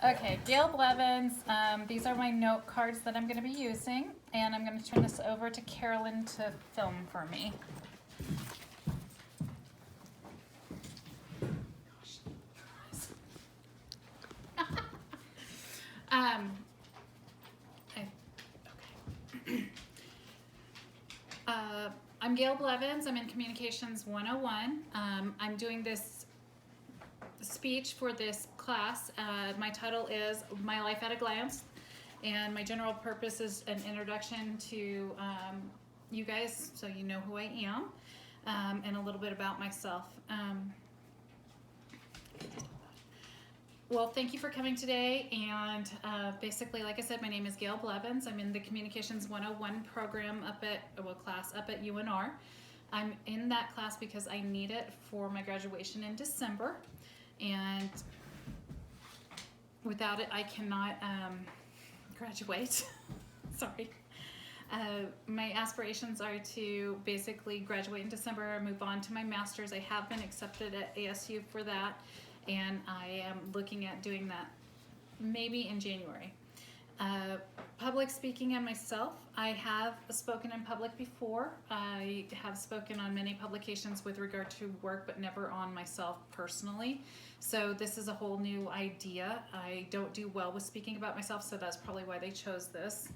Okay, Gail Blevins. These are my note cards that I'm going to be using, and I'm going to turn this over to Carolyn to film for me. um, okay. I'm Gail Blevins. I'm in Communications 101. I'm doing this speech for this class. My title is My Life at a Glance, and my general purpose is an introduction to you guys so you know who I am, and a little bit about myself. Well, thank you for coming today, and basically, like I said, my name is Gail Blevins. I'm in the Communications 101 program class up at UNR. I'm in that class because I need it for my graduation in December, and without it, I cannot graduate. Sorry. My aspirations are to basically graduate in December, move on to my master's. I have been accepted at ASU for that, and I am looking at doing that maybe in January. Public speaking on myself, I have spoken in public before. I have spoken on many publications with regard to work, but never on myself personally. So this is a whole new idea. I don't do well with speaking about myself, so that's probably why they chose this.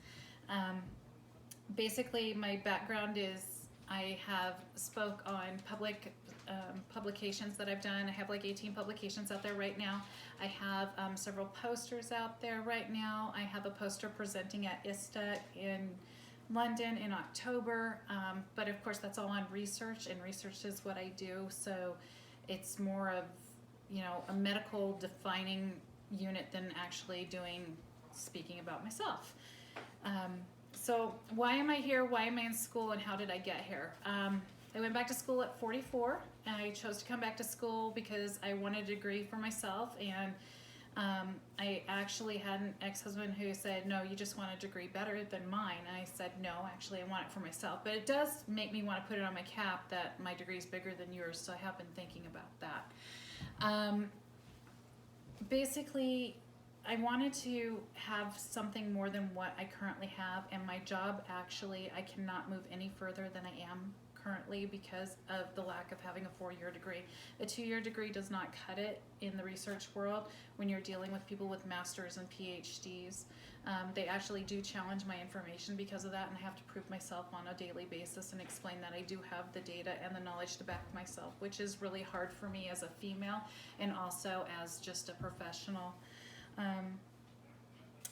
Basically, my background is I have spoke on public publications that I've done. I have like 18 publications out there right now. I have several posters out there right now. I have a poster presenting at ISTA in London in October, but of course that's all on research, and research is what I do, so it's more of, you know, a medical defining unit than actually speaking about myself. So why am I here? Why am I in school, and how did I get here? I went back to school at 44. I chose to come back to school because I wanted a degree for myself, and I actually had an ex-husband who said, no, you just want a degree better than mine. And I said, no, actually I want it for myself. But it does make me want to put it on my cap that my degree is bigger than yours, so I have been thinking about that. Basically, I wanted to have something more than what I currently have, and my job actually, I cannot move any further than I am currently because of the lack of having a 4-year degree. A 2-year degree does not cut it in the research world when you're dealing with people with masters and PhDs. They actually do challenge my information because of that, and I have to prove myself on a daily basis and explain that I do have the data and the knowledge to back myself, which is really hard for me as a female and also as just a professional.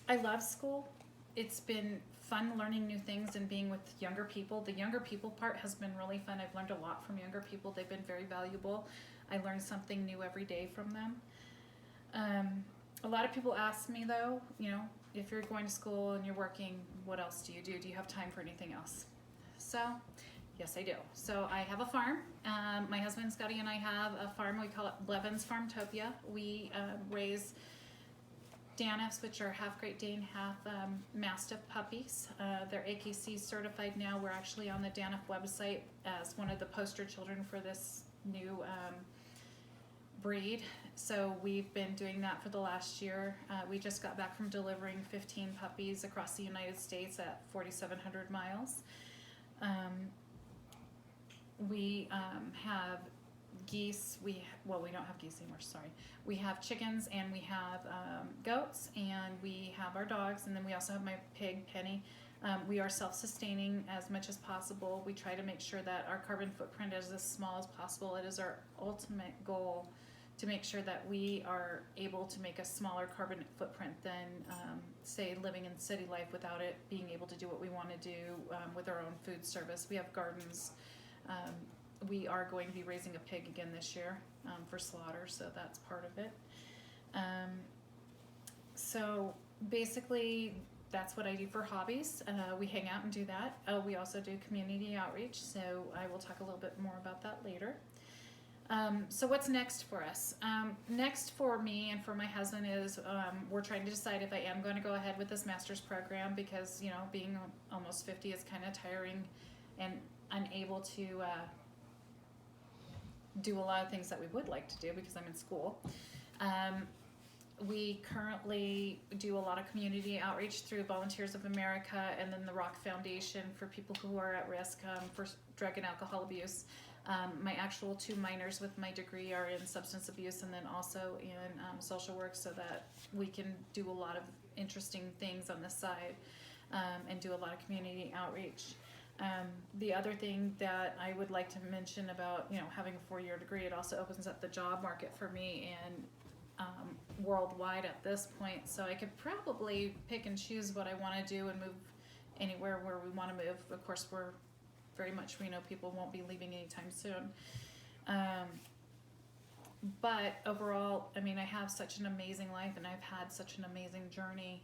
I love school. It's been fun learning new things and being with younger people. The younger people part has been really fun. I've learned a lot from younger people. They've been very valuable. I learn something new every day from them. A lot of people ask me though, you know, if you're going to school and you're working, what else do you do? Do you have time for anything else? So, yes, I do. So I have a farm. My husband Scotty and I have a farm. We call it Blevins Farmtopia. We raise Daniffs, which are half Great Dane, half Mastiff puppies. They're AKC certified now. We're actually on the Daniff website as one of the poster children for this new breed. So we've been doing that for the last year. We just got back from delivering 15 puppies across the United States at 4,700 miles. We have geese. We don't have geese anymore, sorry. We have chickens, and we have goats, and we have our dogs, and then we also have my pig Penny. We are self-sustaining as much as possible. We try to make sure that our carbon footprint is as small as possible. It is our ultimate goal to make sure that we are able to make a smaller carbon footprint than say living in city life without it being able to do what we want to do with our own food service. We have gardens. We are going to be raising a pig again this year for slaughter, so that's part of it. So basically, that's what I do for hobbies. We hang out and do that. We also do community outreach, so I will talk a little bit more about that later. So what's next for us? Next for me and for my husband is we're trying to decide if I am going to go ahead with this master's program because, you know, being almost 50 is kind of tiring and unable to do a lot of things that we would like to do because I'm in school. We currently do a lot of community outreach through Volunteers of America and then the Rock Foundation for people who are at risk for drug and alcohol abuse. My actual 2 minors with my degree are in substance abuse and then also in social work, so that we can do a lot of interesting things on this side and do a lot of community outreach. The other thing that I would like to mention about, having a 4-year degree, it also opens up the job market for me and worldwide at this point, so I could probably pick and choose what I want to do and move anywhere where we want to move. Of course, we're very much, we know people won't be leaving anytime soon. But overall, I mean, I have such an amazing life and I've had such an amazing journey.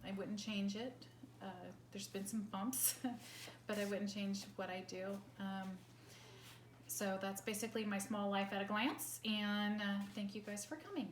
I wouldn't change it. There's been some bumps, but I wouldn't change what I do. So that's basically my small life at a glance, and thank you guys for coming.